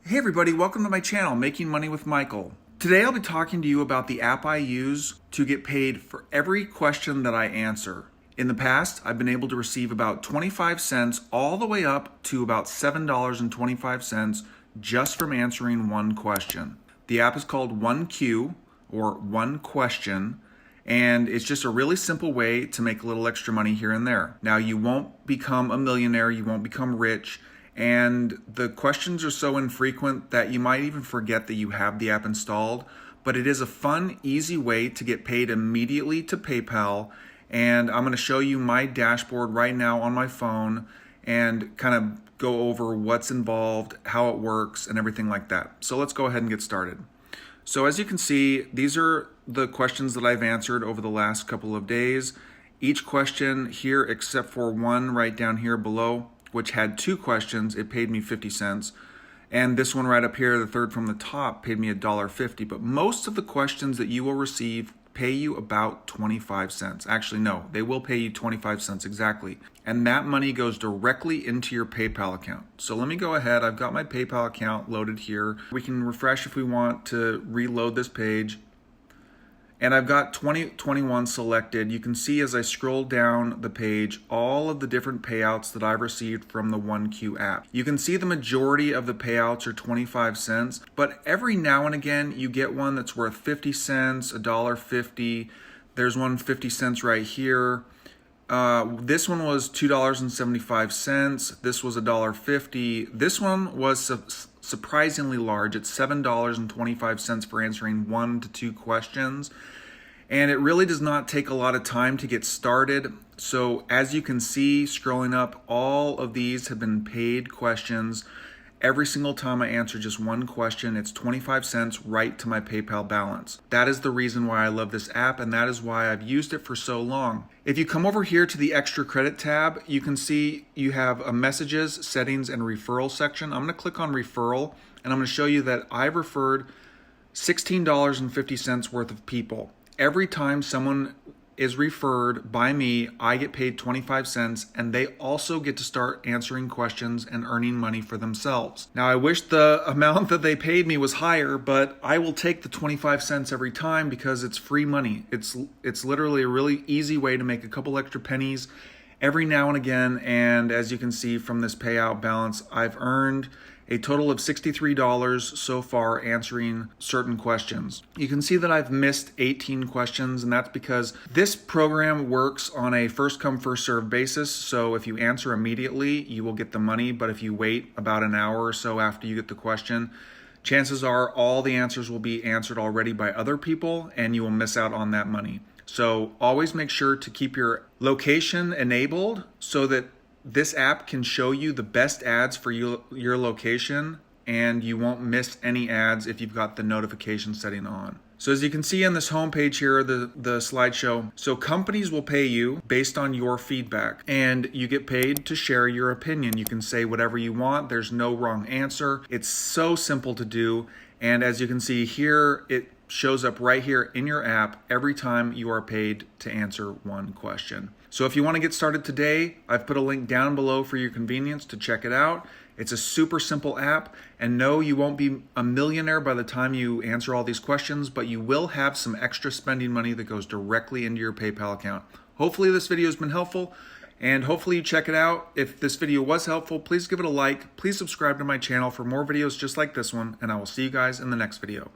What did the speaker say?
Hey everybody, welcome to my channel, Making Money with Michael. Today I'll be talking to you about the app I use to get paid for every question that I answer. In the past, I've been able to receive about 25 cents all the way up to about $7.25 just from answering one question. The app is called OneQ, or One Question, and it's just a really simple way to make a little extra money here and there. Now, you won't become a millionaire, you won't become rich, and the questions are so infrequent that you might even forget that you have the app installed, but it is a fun, easy way to get paid immediately to PayPal. And I'm going to show you my dashboard right now on my phone and kind of go over what's involved, how it works, and everything like that. So let's go ahead and get started. So as you can see, these are the questions that I've answered over the last couple of days. Each question here, except for one right down here below, which had two questions, it paid me 50 cents. And this one right up here, the third from the top, paid me $1.50. But most of the questions that you will receive pay you about 25 cents. Actually, no, they will pay you 25 cents exactly. And that money goes directly into your PayPal account. So let me go ahead. I've got my PayPal account loaded here. We can refresh if we want to reload this page. And I've got 2021 selected. You can see as I scroll down the page, all of the different payouts that I've received from the OneQ app. You can see the majority of the payouts are 25 cents, but every now and again, you get one that's worth 50 cents, $1.50. There's one 50 cents right here. This one was $2.75. This was $1.50. This one was surprisingly large. It's $7.25 for answering 1 to 2 questions. And it really does not take a lot of time to get started. So as you can see, scrolling up, all of these have been paid questions. Every single time I answer just one question, it's 25 cents right to my PayPal balance. That is the reason why I love this app, and that is why I've used it for so long. If you come over here to the extra credit tab, you can see you have a messages, settings, and referral section. I'm going to click on referral, and I'm going to show you that I've referred $16.50 worth of people. Every time someone is referred by me, I get paid 25 cents, and they also get to start answering questions and earning money for themselves. Now, I wish the amount that they paid me was higher, but I will take the 25 cents every time because it's free money. It's literally a really easy way to make a couple extra pennies every now and again. And as you can see from this payout balance, I've earned a total of $63 so far answering certain questions. You can see that I've missed 18 questions, and that's because this program works on a first come, first serve basis. So if you answer immediately, you will get the money, but if you wait about an hour or so after you get the question, chances are all the answers will be answered already by other people, and you will miss out on that money. So always make sure to keep your location enabled so that this app can show you the best ads for your location, and you won't miss any ads if you've got the notification setting on. So as you can see on this homepage here, the slideshow, so companies will pay you based on your feedback, and you get paid to share your opinion. You can say whatever you want. There's no wrong answer. It's so simple to do. And as you can see here, it shows up right here in your app every time you are paid to answer one question. So if you want to get started today, I've put a link down below for your convenience to check it out. It's a super simple app, and no, you won't be a millionaire by the time you answer all these questions, but you will have some extra spending money that goes directly into your PayPal account. Hopefully this video has been helpful, and hopefully you check it out. If this video was helpful, please give it a like. Please subscribe to my channel for more videos just like this one, and I will see you guys in the next video.